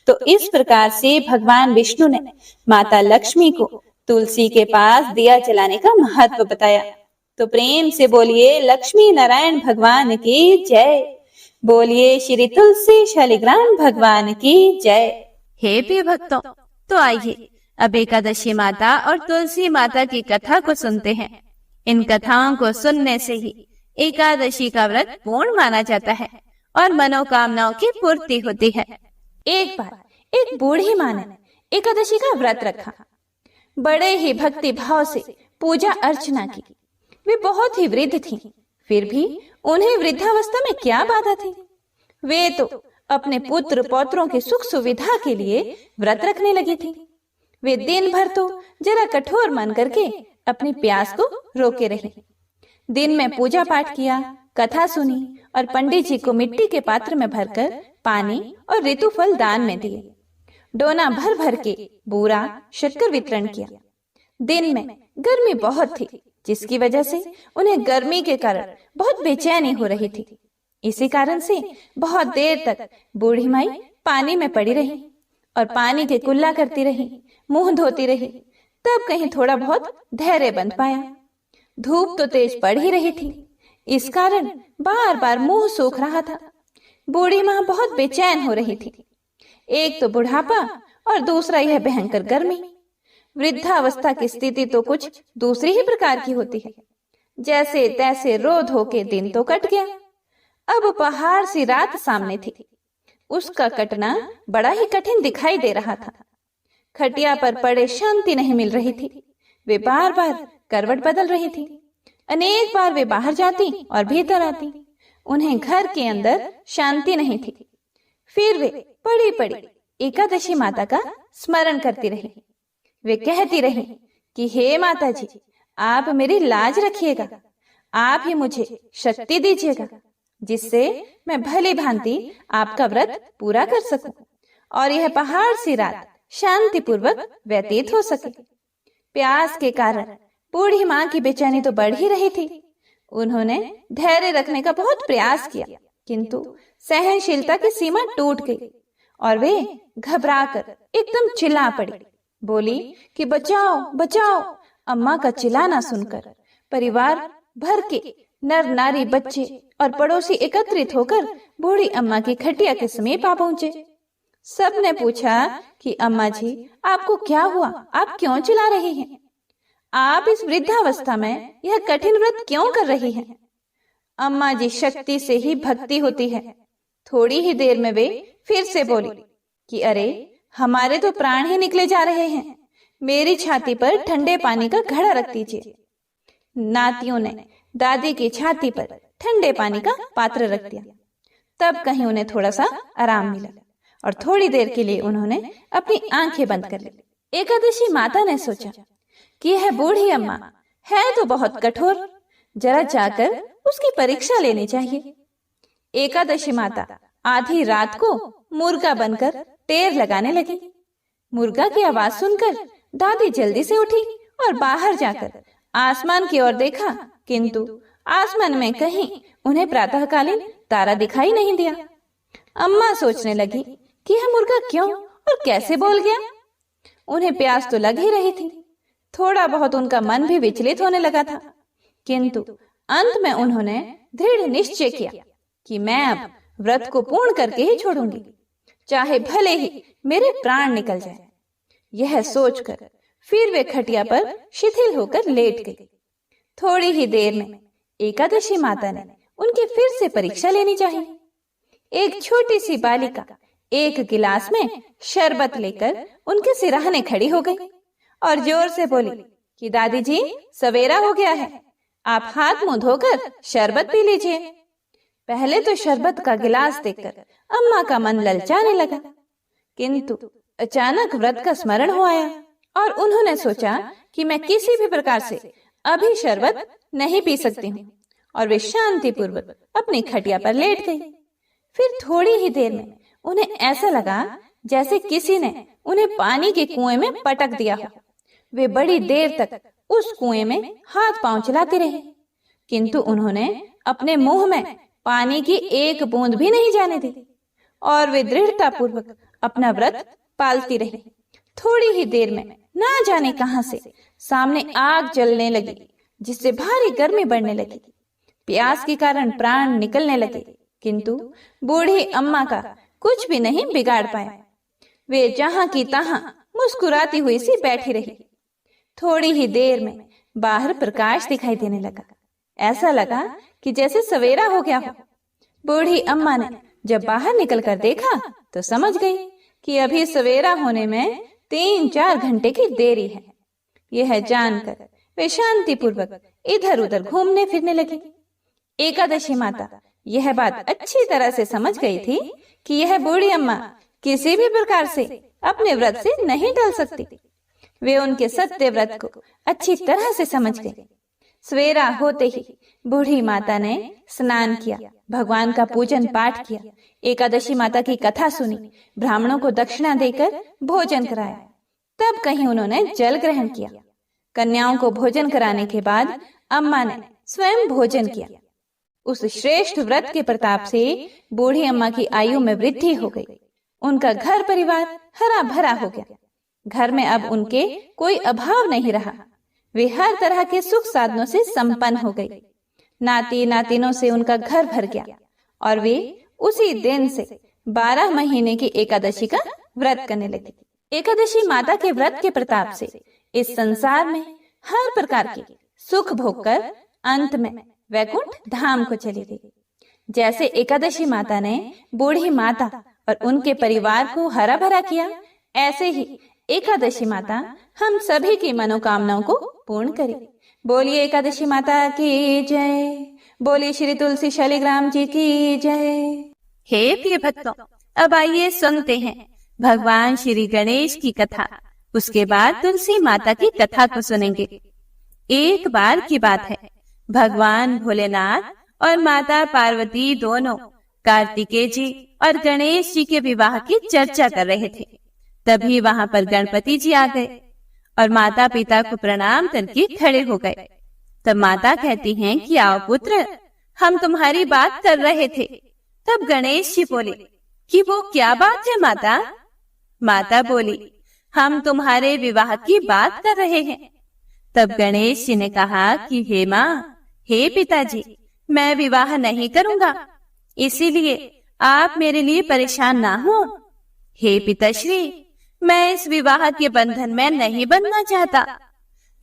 तो इस प्रकार से भगवान विष्णु ने माता लक्ष्मी को तुलसी के पास दिया जलाने का महत्व बताया। तो प्रेम से बोलिए लक्ष्मी नारायण भगवान की जय। बोलिए श्री तुलसी शालिग्राम भगवान की जय। हे प्रिय भक्तों, तो आइए अब एकादशी माता और तुलसी माता की कथा को सुनते हैं। इन कथाओं को सुनने से ही एकादशी का व्रत पूर्ण माना जाता है और मनोकामनाओं की पूर्ति होती है। एक बार एक बूढ़ी माँ ने एकादशी का व्रत रखा। बड़े ही भक्ति भाव से पूजा अर्चना की। वे बहुत ही वृद्ध थीं, फिर भी उन्हें वृद्धावस्था में क्या बाधा थी। वे तो अपने पुत्र पौत्रों की सुख सुविधा के लिए व्रत रखने लगी थी। वे दिन भर तो जरा कठोर मन करके अपनी प्यास को रोके रही। दिन में पूजा पाठ किया, कथा सुनी और पंडित जी को मिट्टी के पात्र में भरकर पानी और ऋतु फल दान में दिए। डोना भर भर के बूरा शक्कर वितरण किया। दिन में गर्मी बहुत थी, जिसकी वजह से उन्हें गर्मी के कारण बहुत बेचैनी हो रही थी। इसी कारण से बहुत देर तक बूढ़ी माई पानी में पड़ी रही और पानी के कुल्ला करती रही, मुंह धोती रही। तब कहीं थोड़ा बहुत धैर्य बंध पाया। धूप तो तेज पड़ ही रही थी, इस कारण बार बार मुंह सूख रहा था। बूढ़ी माँ बहुत बेचैन हो रही थी। एक तो बुढ़ापा और दूसरा यह भयंकर गर्मी। वृद्धावस्था की स्थिति तो कुछ दूसरी ही प्रकार की होती है। जैसे तैसे रो धो के दिन तो कट गया। अब पहाड़ सी रात सामने थी। उसका कटना बड़ा ही कठिन दिखाई दे रहा था। खटिया पर पड़े शांति नहीं मिल रही थी। वे बार बार करवट बदल रही थी। अनेक बार वे बाहर जाती और भीतर आती। उन्हें घर के अंदर शांति नहीं थी। फिर वे पड़ी पड़ी एकादशी माता का स्मरण करती रही। वे कहती रही कि हे माता जी, आप मेरी लाज रखिएगा। आप ही मुझे शक्ति दीजिएगा, जिससे मैं भली भांति आपका व्रत पूरा कर सकूं और यह पहाड़ सी रात शांति पूर्वक व्यतीत हो सके। प्यास के कारण बूढ़ी माँ की बेचैनी तो बढ़ ही रही थी। उन्होंने धैर्य रखने का बहुत प्रयास किया, किंतु सहनशीलता की सीमा टूट गई और वे घबराकर एकदम चिल्ला पड़ी। बोली कि बचाओ बचाओ। अम्मा का चिल्लाना सुनकर परिवार भर के नर नारी बच्चे और पड़ोसी एकत्रित होकर बूढ़ी अम्मा की खटिया के समीप आ पहुंचे। सबने पूछा कि अम्मा जी, आपको क्या हुआ? आप क्यों चिल्ला रही हैं? आप इस वृद्धावस्था में यह कठिन व्रत क्यों कर रही हैं? अम्मा जी, शक्ति से ही भक्ति होती है। थोड़ी ही देर में वे फिर से बोली कि अरे, हमारे तो प्राण ही निकले जा रहे हैं। मेरी छाती पर ठंडे पानी का घड़ा रख दीजिए। नातियों ने दादी की छाती पर ठंडे पानी का पात्र रख दिया। तब कहीं उन्हें थोड़ा सा आराम मिला और थोड़ी देर के लिए उन्होंने अपनी आंखें बंद कर ली। एकादशी माता ने सोचा कि यह बूढ़ी अम्मा है तो बहुत कठोर, जरा जाकर उसकी परीक्षा लेनी चाहिए। एकादशी माता आधी रात को मुर्गा बनकर टेर लगाने लगी। मुर्गा की आवाज सुनकर दादी जल्दी से उठी और बाहर जाकर आसमान की ओर देखा, किंतु आसमान में कहीं उन्हें प्रातःकालीन तारा दिखाई नहीं दिया। अम्मा सोचने लगी कि यह मुर्गा क्यों और कैसे बोल गया। उन्हें प्यास तो लग ही रही थी। थोड़ा बहुत उनका मन भी विचलित होने लगा था, किंतु अंत में उन्होंने दृढ़ निश्चय किया कि मैं अब व्रत को पूर्ण करके ही छोड़ूंगी, चाहे भले ही मेरे प्राण निकल जाए। यह सोचकर फिर वे खटिया पर शिथिल होकर लेट गई। थोड़ी ही देर में एकादशी माता ने उनकी फिर से परीक्षा लेनी चाहिए। एक छोटी सी बालिका एक गिलास में शरबत लेकर उनके सिरहाने खड़ी हो गई और जोर से बोली कि दादी जी, सवेरा हो गया है, आप हाथ मुंह धोकर शरबत पी लीजिए। पहले तो शरबत का गिलास देखकर अम्मा का मन ललचाने लगा, किंतु अचानक व्रत का स्मरण हो आया और उन्होंने सोचा कि मैं किसी भी प्रकार से अभी शरबत नहीं पी सकती हूँ, और वे शांति पूर्वक अपनी खटिया पर लेट गई। फिर थोड़ी ही देर में उन्हें ऐसा लगा जैसे किसी ने उन्हें पानी के कुएं में पटक दिया हो। वे बड़ी देर तक उस कुएं में हाथ पांव चलाते रहे, किंतु उन्होंने अपने मुंह में पानी की एक बूंद भी नहीं जाने दी और वे दृढ़ता पूर्वक अपना व्रत पालती रही। थोड़ी ही देर में ना जाने कहां से सामने आग जलने लगी, जिससे भारी गर्मी बढ़ने लगी। प्यास के कारण प्राण निकलने लगे, किंतु बूढ़ी अम्मा का कुछ भी नहीं बिगाड़ पाया। वे जहां की तहां मुस्कुराती हुई सी बैठी रही। थोड़ी ही देर में बाहर प्रकाश दिखाई देने लगा। ऐसा लगा कि जैसे सवेरा हो गया हो। बूढ़ी अम्मा ने जब बाहर निकलकर देखा तो समझ गई कि अभी सवेरा होने में 3-4 घंटे की देरी है। यह जानकर वे शांति पूर्वक इधर उधर घूमने फिरने लगी। एकादशी माता यह बात अच्छी तरह से समझ गई थी कि यह बूढ़ी अम्मा किसी भी प्रकार से अपने व्रत से नहीं टल सकती। वे उनके सत्य व्रत को अच्छी तरह से समझ गई। सवेरा होते ही बूढ़ी माता ने स्नान किया, भगवान का पूजन पाठ किया, एकादशी माता की कथा सुनी, ब्राह्मणों को दक्षिणा देकर भोजन कराया। तब कहीं उन्होंने जल ग्रहण किया। कन्याओं को भोजन कराने के बाद अम्मा ने स्वयं भोजन किया। उस श्रेष्ठ व्रत के प्रताप से बूढ़ी अम्मा की आयु में वृद्धि हो गई। उनका घर परिवार हरा भरा हो गया। घर में अब उनके कोई अभाव नहीं रहा। वे हर तरह के सुख साधनों से संपन्न हो गई। नाती नातिनों से उनका घर भर गया और वे उसी दिन से 12 महीने की एकादशी का व्रत करने लगे। एकादशी माता के व्रत के प्रताप से इस संसार में हर प्रकार के सुख भोगकर अंत में वैकुंठ धाम को चली गई। जैसे एकादशी माता ने बूढ़ी माता और उनके परिवार को हरा भरा किया, ऐसे ही एकादशी माता हम सभी की मनोकामनाओं को पूर्ण करे। बोलिए एकादशी माता की जय। बोलिए श्री तुलसी शालिग्राम जी की जय। हे प्रिय भक्तों, अब आइए सुनते हैं भगवान श्री गणेश की कथा। उसके बाद तुलसी माता की कथा को सुनेंगे। एक बार की बात है, भगवान भोलेनाथ और माता पार्वती दोनों कार्तिकेय जी और गणेश जी के विवाह की चर्चा कर रहे थे। तभी वहां पर गणपति जी आ गए और माता पिता को प्रणाम करके खड़े हो गए। तब माता कहती हैं कि आओ पुत्र, हम तुम्हारी बात कर रहे थे। तब गणेश जी बोले कि वो क्या बात है माता? माता बोली, हम तुम्हारे विवाह की बात कर रहे हैं। तब गणेश जी ने कहा कि हे माँ, हे पिताजी, मैं विवाह नहीं करूंगा, इसीलिए आप मेरे लिए परेशान ना हो। हे पिताश्री, मैं इस विवाह के बंधन में नहीं बंधना चाहता।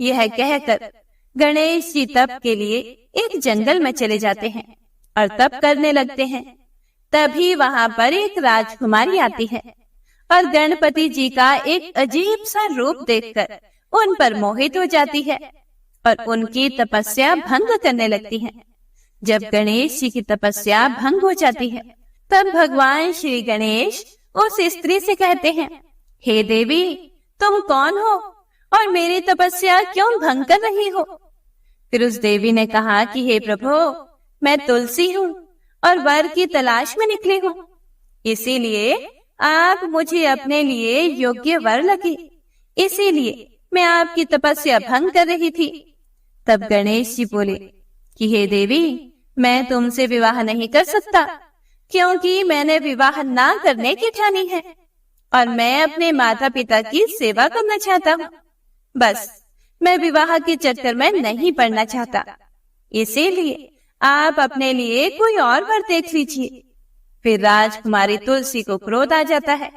यह कहकर गणेश जी तप के लिए एक जंगल में चले जाते हैं और तप करने लगते हैं। तभी वहां पर एक राजकुमारी आती है और गणपति जी का एक अजीब सा रूप देखकर उन पर मोहित हो जाती है और उनकी तपस्या भंग करने लगती है। जब गणेश जी की तपस्या भंग हो जाती है, तब भगवान श्री गणेश उस स्त्री से कहते हैं, हे देवी, तुम कौन हो और मेरी तपस्या क्यों भंग कर रही हो? फिर उस देवी ने कहा कि हे प्रभु, मैं तुलसी हूँ और वर की तलाश में निकली हूँ, इसीलिए आप मुझे अपने लिए योग्य वर लगे, इसीलिए मैं आपकी तपस्या भंग कर रही थी। तब गणेश जी बोले कि हे देवी, मैं तुमसे विवाह नहीं कर सकता, क्योंकि मैंने विवाह ना करने की ठानी है और मैं अपने माता पिता की सेवा करना चाहता हूँ। बस मैं विवाह के चक्कर में नहीं पड़ना चाहता, इसीलिए आप अपने लिए कोई और वर देख लीजिए। फिर राजकुमारी तुलसी को क्रोध आ जाता है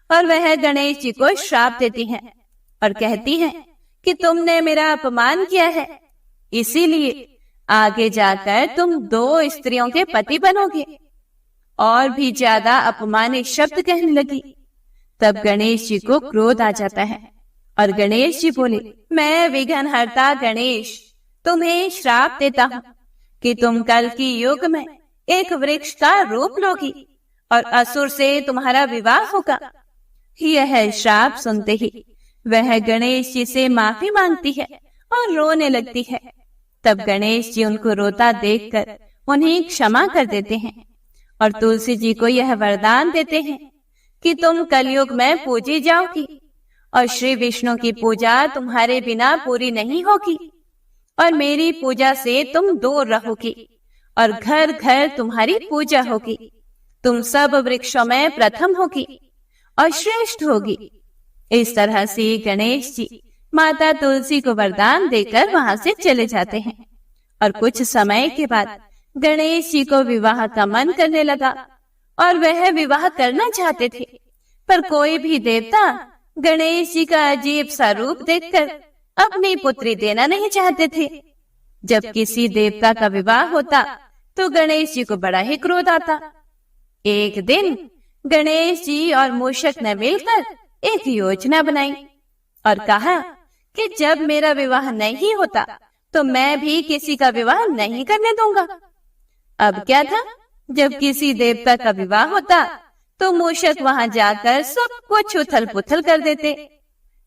और वह गणेश जी को श्राप देती है और कहती है कि तुमने मेरा अपमान किया है, इसीलिए आगे जाकर तुम 2 स्त्रियों के पति बनोगे। और भी ज्यादा अपमानित शब्द कहने लगी। तब गणेश जी को क्रोध आ जाता है और गणेश जी बोले, मैं विघ्नहर्ता गणेश तुम्हें श्राप देता हूँ कि तुम कल की युग में एक वृक्ष का रूप लोगी और असुर से तुम्हारा विवाह होगा। यह श्राप सुनते ही वह गणेश जी से माफी मांगती है और रोने लगती है। तब गणेश जी उनको रोता देखकर उन्हें क्षमा कर देते हैं और तुलसी जी को यह वरदान देते हैं कि तुम कलयुग में पूजी जाओगी और श्री विष्णु की पूजा तुम्हारे बिना पूरी नहीं होगी और मेरी पूजा से तुम दूर रहोगी और घर घर तुम्हारी पूजा होगी। तुम सब वृक्षों में प्रथम होगी और श्रेष्ठ होगी। इस तरह से गणेश जी माता तुलसी को वरदान देकर वहां से चले जाते हैं और कुछ समय के बाद गणेश जी को विवाह का मन करने लगा और वह विवाह करना चाहते थे, पर कोई भी देवता गणेश जी का अजीब सा रूप देखकर अपनी पुत्री देना नहीं चाहते थे। जब किसी देवता का विवाह होता तो गणेश जी को बड़ा ही क्रोध आता। एक दिन गणेश जी और मूषक ने मिलकर एक योजना बनाई और कहा कि जब मेरा विवाह नहीं होता तो मैं भी किसी का विवाह नहीं करने दूंगा। अब क्या था, जब किसी देवता का विवाह होता तो मूषक वहां जाकर सब कुछ उथल पुथल कर देते।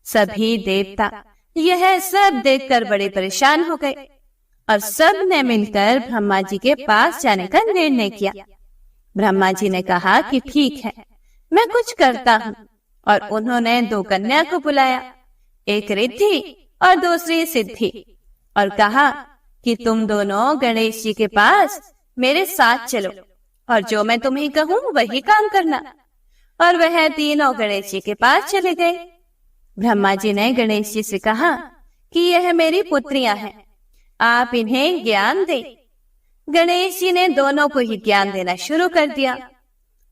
सभी देवता यह सब देखकर बड़े परेशान हो गए और सब ने मिलकर ब्रह्मा जी के पास जाने का निर्णय किया। ब्रह्मा जी ने कहा कि ठीक है, मैं कुछ करता हूँ, और उन्होंने दो कन्या को बुलाया, एक रिद्धि और दूसरी सिद्धि, और कहा कि तुम दोनों गणेश जी के पास मेरे साथ चलो और जो मैं तुम्हें कहूँ वही काम करना। और वह तीनों गणेश जी के पास चले गए। ब्रह्मा जी ने गणेश जी से कहा कि यह मेरी पुत्रियां हैं, आप इन्हें ज्ञान दें। गणेश जी ने दोनों को ही ज्ञान देना शुरू कर दिया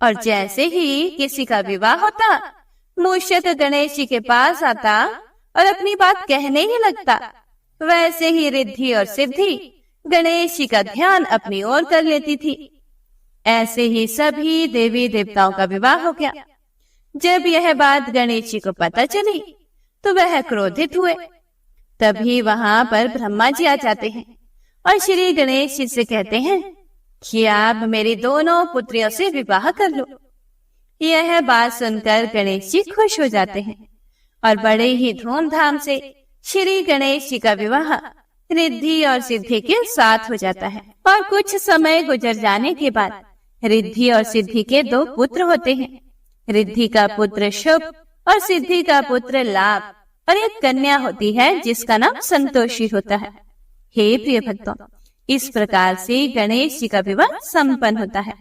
और जैसे ही किसी का विवाह होता मूषक गणेश जी के पास आता और अपनी बात कहने ही लगता, वैसे ही रिद्धि और सिद्धि गणेश जी का ध्यान अपनी ओर कर लेती थी। ऐसे ही सभी देवी देवताओं का विवाह हो गया। जब यह बात गणेश जी को पता चली तो वह क्रोधित हुए। तभी वहां पर ब्रह्मा जी आ जाते हैं और श्री गणेश जी से कहते हैं कि आप मेरी दोनों पुत्रियों से विवाह कर लो। यह बात सुनकर गणेश जी खुश हो जाते हैं और बड़े ही धूमधाम से श्री गणेश जी का विवाह रिद्धि और सिद्धि के साथ हो जाता है। और कुछ समय गुजर जाने के बाद रिद्धि और सिद्धि के दो पुत्र होते हैं। रिद्धि का पुत्र शुभ और सिद्धि का पुत्र लाभ, और एक कन्या होती है जिसका नाम संतोषी होता है। हे प्रिय भक्तों, इस प्रकार से गणेश जी का विवाह संपन्न होता है।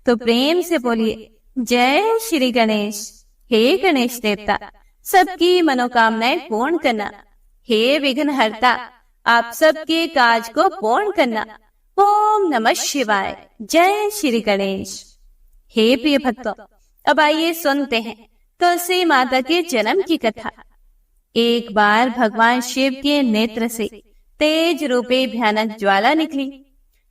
तो प्रेम से बोलिए जय श्री गणेश। हे गणेश देवता, सबकी मनोकामनाएं पूर्ण करना। हे विघ्नहर्ता, आप सबके काज को पूर्ण करना। ओम नमः शिवाय। जय श्री गणेश। हे प्रिय भक्तों, अब आइए सुनते हैं तुलसी माता के जन्म की कथा। एक बार भगवान शिव के नेत्र से तेज रूपी भयानक ज्वाला निकली,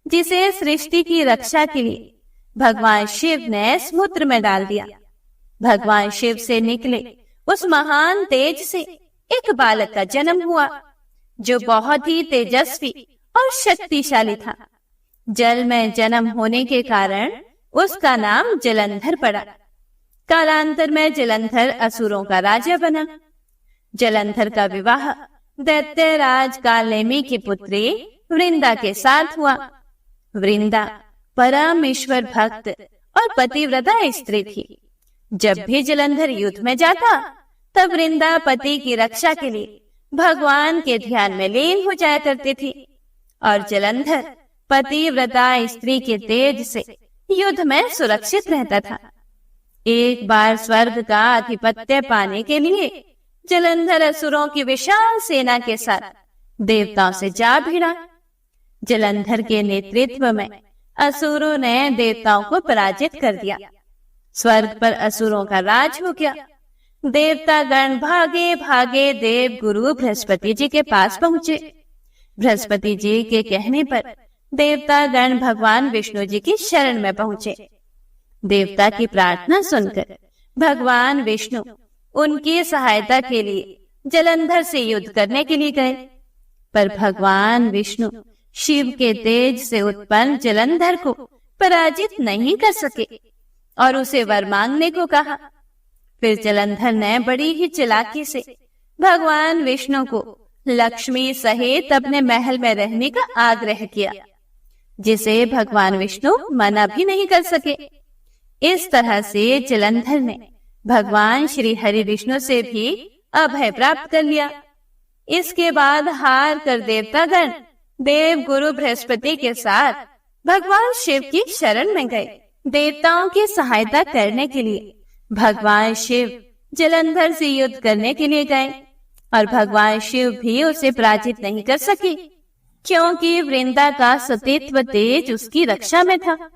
जिसे सृष्टि की रक्षा के लिए भगवान शिव ने समुद्र में डाल दिया। भगवान शिव से निकले उस महान तेज से एक बालक का जन्म हुआ, जो बहुत ही तेजस्वी और शक्तिशाली था। जल में जन्म होने के कारण उसका नाम जलंधर पड़ा। कालांतर में जलंधर असुरों का राजा बना। जलंधर का विवाह दैत्यराज कालनेमी की पुत्री वृंदा के साथ हुआ। वृंदा परम ईश्वर भक्त और पतिव्रता स्त्री थी। जब भी जलंधर युद्ध में जाता तब वृंदा पति की रक्षा के लिए भगवान के ध्यान में लीन हो जाया करती थी, और जलंधर पतिव्रता स्त्री के तेज से युद्ध में सुरक्षित रहता था। एक बार स्वर्ग का आधिपत्य पाने के लिए जलंधर असुरों की विशाल सेना के साथ देवताओं से जा भिड़ा। जलंधर के नेतृत्व में असुरों ने देवताओं को पराजित कर दिया। स्वर्ग पर असुरों का राज हो गया। देवता गण भागे भागे देव गुरु बृहस्पति जी के पास पहुंचे। बृहस्पति जी के कहने पर देवता गण भगवान विष्णु जी की शरण में पहुंचे। देवता की प्रार्थना सुनकर भगवान विष्णु उनकी सहायता के लिए जलंधर से युद्ध करने के लिए गए, पर भगवान विष्णु शिव के तेज से उत्पन्न जलंधर को पराजित नहीं कर सके। और उसे वर मांगने को कहा। फिर जलंधर ने बड़ी ही चालाकी से भगवान विष्णु को लक्ष्मी सहित अपने महल में रहने का आग्रह किया, जिसे भगवान विष्णु मना भी नहीं कर सके। इस तरह से जलंधर ने भगवान श्री हरि विष्णु से भी अभय प्राप्त कर लिया। इसके बाद हार कर देवतागण देव गुरु बृहस्पति के साथ भगवान शिव की शरण में गए। देवताओं की सहायता करने के लिए भगवान शिव जलंधर से युद्ध करने के लिए गए और भगवान शिव भी उसे पराजित नहीं कर सके, क्योंकि वृंदा का सतीत्व तेज उसकी रक्षा में था।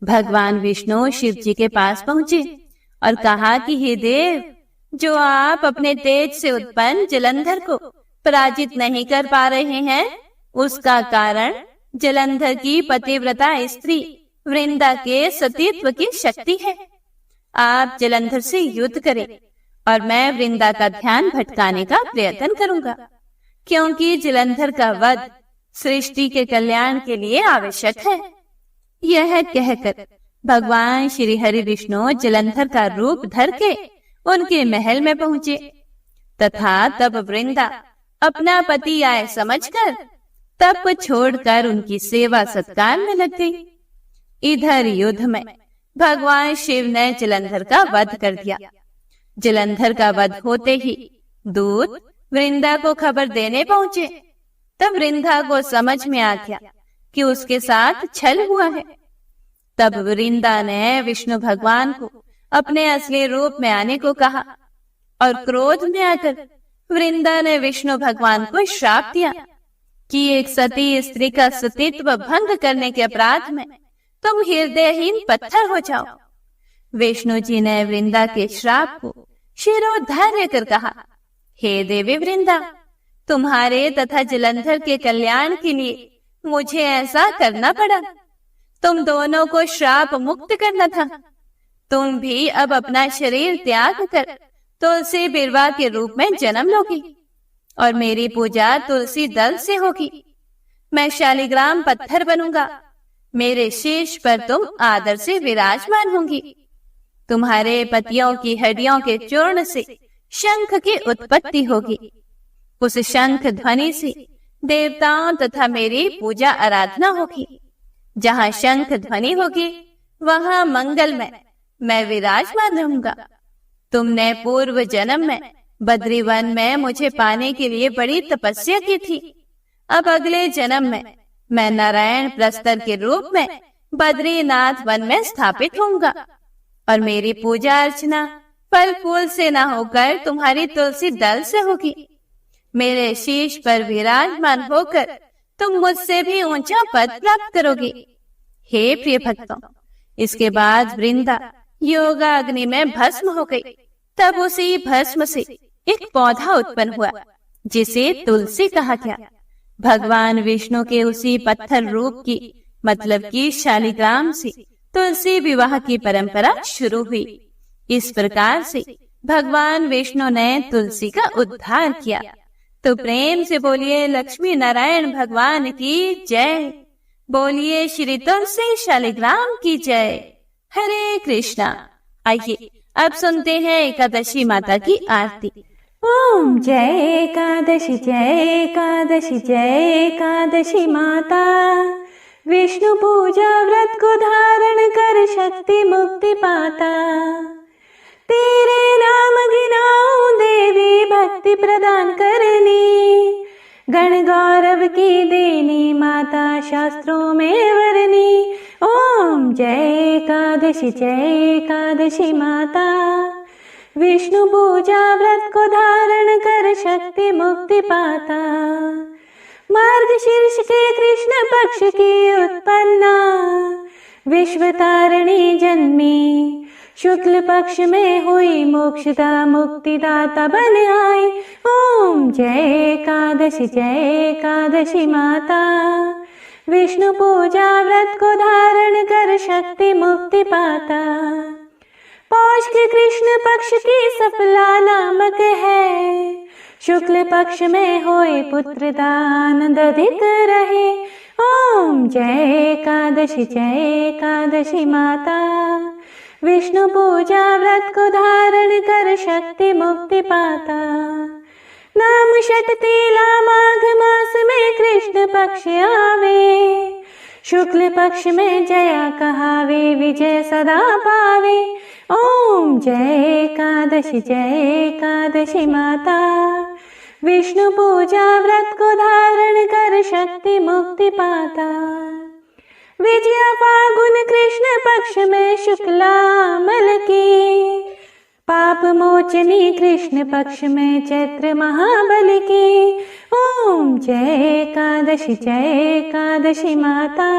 भगवान विष्णु शिव जी के पास पहुंचे और कहा कि हे देव, जो आप अपने तेज से उत्पन्न जलंधर को पराजित नहीं कर पा रहे हैं, उसका कारण जलंधर की पतिव्रता स्त्री वृंदा के सतीत्व की शक्ति है। आप जलंधर से युद्ध करें और मैं वृंदा का ध्यान भटकाने का प्रयत्न करूंगा, क्योंकि जलंधर का वध सृष्टि के कल्याण के लिए आवश्यक है। यह कहकर भगवान श्री हरि विष्णु जलंधर का रूप धर के उनके महल में पहुंचे तथा तब वृंदा अपना पति आए समझकर तप को छोड़कर उनकी सेवा सत्कार में लग गई। इधर युद्ध में भगवान शिव ने जलंधर का वध कर दिया। जलंधर का वध होते ही दूत वृंदा को खबर देने पहुंचे। तब वृंदा को समझ में आ गया कि उसके साथ छल हुआ है। तब वृंदा ने विष्णु भगवान को अपने असली रूप में आने को कहा और क्रोध में आकर वृंदा ने विष्णु भगवान को श्राप दिया कि एक सती स्त्री का सतीत्व भंग करने के अपराध में तुम हृदयहीन पत्थर हो जाओ। विष्णु जी ने वृंदा के श्राप को शिरोधार्य कर कहा, हे देवी वृंदा, तुम्हारे तथा जलंधर के कल्याण के लिए मुझे ऐसा करना पड़ा। तुम दोनों को श्राप मुक्त करना था। तुम भी अब अपना शरीर त्याग कर तुलसी बिरवा के रूप में जन्म लोगी और मेरी पूजा तुलसी दल से होगी। मैं शालिग्राम पत्थर बनूंगा। मेरे शीश पर तुम आदर से विराजमान होंगी। तुम्हारे पतियों की हड्डियों के चूर्ण से शंख की उत्पत्ति होगी। उस शंख ध्वनि से देवताओं तथा मेरी पूजा आराधना होगी। जहाँ शंख ध्वनि होगी वहाँ मंगल में मैं विराजमान रहूंगा। तुमने पूर्व जन्म में बद्रीवन में मुझे पाने के लिए बड़ी तपस्या की थी। अब अगले जन्म में मैं नारायण प्रस्तर के रूप में बद्रीनाथ वन में स्थापित होऊंगा और मेरी पूजा अर्चना फल फूल से न होकर तुम्हारी तुलसी दल से होगी। मेरे शीश पर विराजमान होकर तुम मुझसे भी ऊंचा पद प्राप्त करोगे। हे प्रिय भक्तों, इसके बाद वृंदा योगाग्नि में भस्म हो गई। तब उसी भस्म से एक पौधा उत्पन्न हुआ जिसे तुलसी कहा गया। भगवान विष्णु के उसी पत्थर रूप की मतलब की शालिग्राम से तुलसी विवाह की परंपरा शुरू हुई। इस प्रकार से भगवान विष्णु ने तुलसी का उद्धार किया। तो प्रेम से बोलिए लक्ष्मी नारायण भगवान की जय। बोलिए श्री तुलसी शालिग्राम की जय। हरे कृष्णा। आइए अब सुनते हैं एकादशी माता की आरती। ओम जय एकादशी जय एकादशी जय एकादशी माता। विष्णु पूजा व्रत को धारण कर शक्ति मुक्ति पाता। तेरे नाम गिनाऊं देवी भक्ति प्रदान करनी। गण गौरव की देनी माता शास्त्रों में वरनी। ओम जय एकादशी माता। विष्णु पूजा व्रत को धारण कर शक्ति मुक्ति पाता। मार्गशीर्ष के कृष्ण पक्ष की उत्पन्ना। विश्व तारिणी जन्मी। शुक्ल पक्ष में हुई मोक्षदा मुक्तिदाता बन आई। ओम जय एकादशी माता। विष्णु पूजा व्रत को धारण कर शक्ति मुक्ति पाता। पौष के कृष्ण पक्ष की सफला नामक है। शुक्ल पक्ष में होए पुत्र दान अधिक रहे। ओम जय एकादशी माता। विष्णु पूजा व्रत को धारण कर शक्ति मुक्ति पाता। नाम शततीला माघ मास में कृष्ण पक्ष आवे, शुक्ल पक्ष में जया कहावे, विजय सदा पावे। ओम जय एकादशी माता। विष्णु पूजा व्रत को धारण कर शक्ति मुक्ति पाता। विजया फागुन कृष्ण पक्ष में शुक्लामल की, पाप मोचनी कृष्ण पक्ष में चैत्र महाबल की। ओम जय एकादशी माता।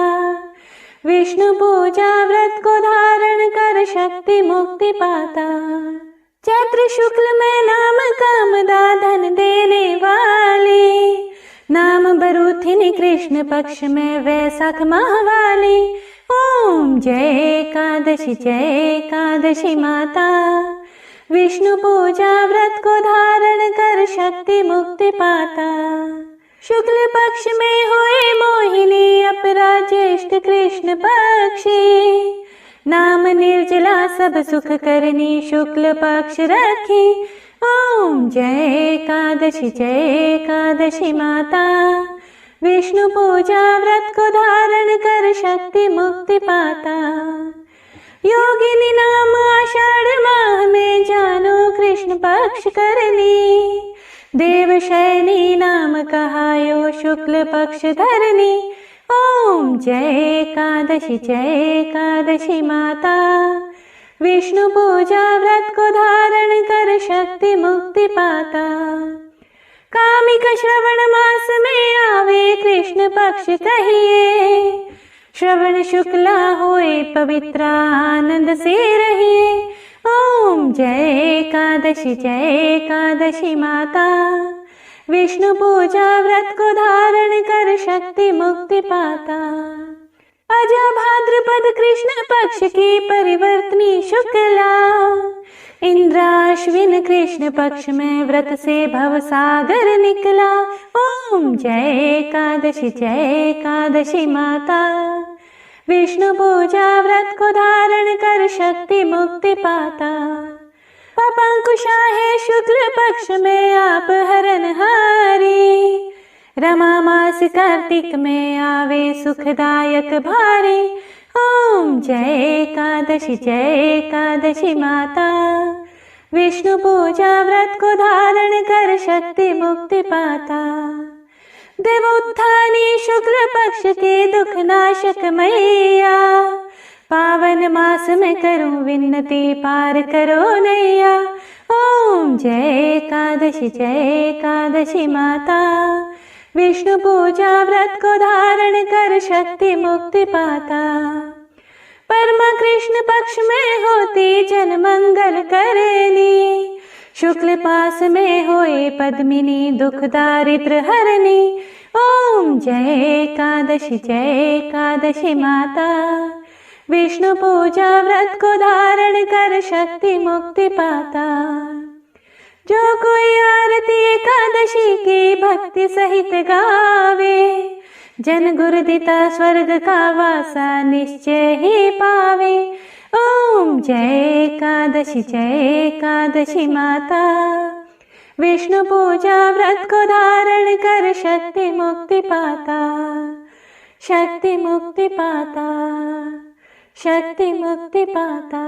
विष्णु पूजा व्रत को धारण कर शक्ति मुक्ति पाता। चैत्र शुक्ल में नाम कामदा धन देने वाली, नाम बरूथिनी कृष्ण पक्ष में वैशाख माहवाली। ओम जय एकादशी माता। विष्णु पूजा व्रत को धारण कर शक्ति मुक्ति पाता। शुक्ल पक्ष में होए मोहिनी अपरा ज्येष्ठ कृष्ण पक्षी, नाम निर्जला सब सुख करनी शुक्ल पक्ष रखी। ओम जय एकादशी माता। विष्णु पूजा व्रत को धारण कर शक्ति मुक्ति पाता। योगिनी नाम आषाढ़ माह में जानो कृष्ण पक्ष करनी, देवशयनी नाम कहायो शुक्ल पक्ष धरनी। ओम जय एकादशी माता। विष्णु पूजा व्रत को धारण कर शक्ति मुक्ति पाता। कामिक श्रवण मास में आवे कृष्ण पक्ष कहिए, श्रवण शुक्ला होए पवित्र आनंद से रहिए। ओम जय एकादशी माता। विष्णु पूजा व्रत को धारण कर शक्ति मुक्ति पाता। अजा भाद्रपद कृष्ण पक्ष की परिवर्तनी शुक्ला, इंद्राश्विन कृष्ण पक्ष में व्रत से भव सागर निकला। ओम जय एकादशी माता। विष्णु पूजा व्रत को धारण कर शक्ति मुक्ति पाता। पपंकुशा है शुक्ल पक्ष में आप हरनहारी, रमा मास कार्तिक में आवे सुखदायक भारी। ओम जय एकादशी माता। विष्णु पूजा व्रत को धारण कर शक्ति मुक्ति पाता। देवोत्थानी शुक्ल पक्ष के दुख नाशक मैया, पावन मास में करूं विन्नति पार करो नैया। ओम जय एकादशी माता। विष्णु पूजा व्रत को धारण कर शक्ति मुक्ति पाता। परमा कृष्ण पक्ष में होती जन मंगल करनी, शुक्ल पास में होए पद्मिनी दुख दारिद्र हरनी। ओम जय एकादशी माता। विष्णु पूजा व्रत को धारण कर शक्ति मुक्ति पाता। जो कोई आरती एकादशी की भक्ति सहित गावे, जन गुरुदिता स्वर्ग का वासा निश्चय ही पावे। ओम जय एकादशी माता। विष्णु पूजा व्रत को धारण कर शक्ति मुक्ति पाता। शक्ति मुक्ति पाता, शक्ति मुक्ति पाता।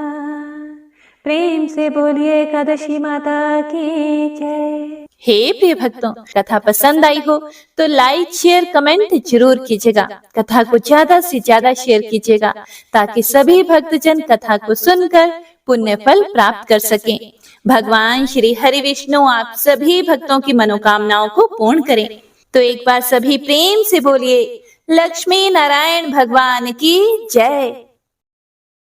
प्रेम से बोलिए एकादशी माता की जय। हे प्रिय भक्तों, कथा पसंद आई हो तो लाइक शेयर कमेंट जरूर कीजिएगा। कथा को ज्यादा से ज्यादा शेयर कीजिएगा ताकि सभी भक्तजन कथा को सुनकर पुण्य फल प्राप्त कर सकें। भगवान श्री हरि विष्णु आप सभी भक्तों की मनोकामनाओं को पूर्ण करें। तो एक बार सभी प्रेम से बोलिए लक्ष्मी नारायण भगवान की जय।